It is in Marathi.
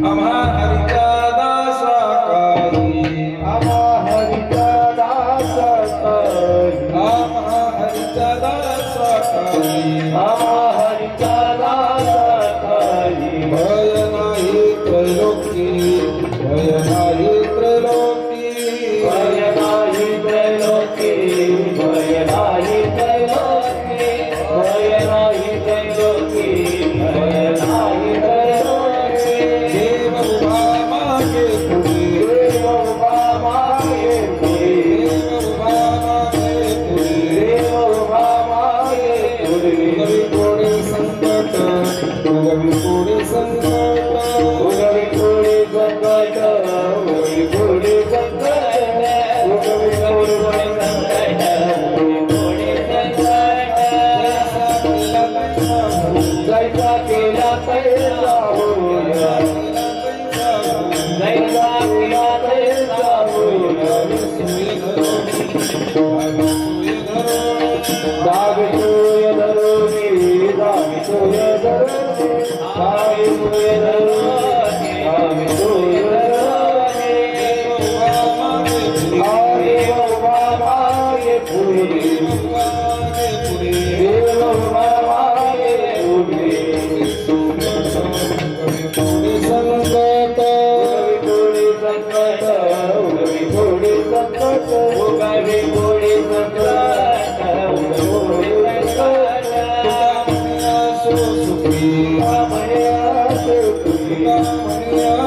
आम्हा हरीचा दास काही आम्हा हरीचा दास काही आम्हा हरीचा दास काही आम्हा हरीचा दास काही भय नाही त्रैलोकी भय नाही त्रैलोकी भय नाही त्रैलोकी भय नाही त्रैलोकी भय नाही त्रैलोकी भय नाही त्रैलोकी देव उभा मागे पुढे देव उभा मागे पुढे देव उभा मागे पुढे देव उभा मागे पुढे उगवी कोणी संकट उगवी कोणी संकट उगवी कोणी संकट उगवी कोणी संकट उगवी कोणी संकट उगवी कोणी संकट जैसा केला तैसा होया जैसा केला तैसा होया दागितोय धरोनी दागितोय धरोनी दागितोय धरोनी दागितोय धरोनी देव उभा मागे पुढे देव उभा मागे पुढे संकट उगवी संकट उगवी कोणी संकट उगवी कोणी संकट उगवी संकट सुखी म्हणे असो तुझी म्हणे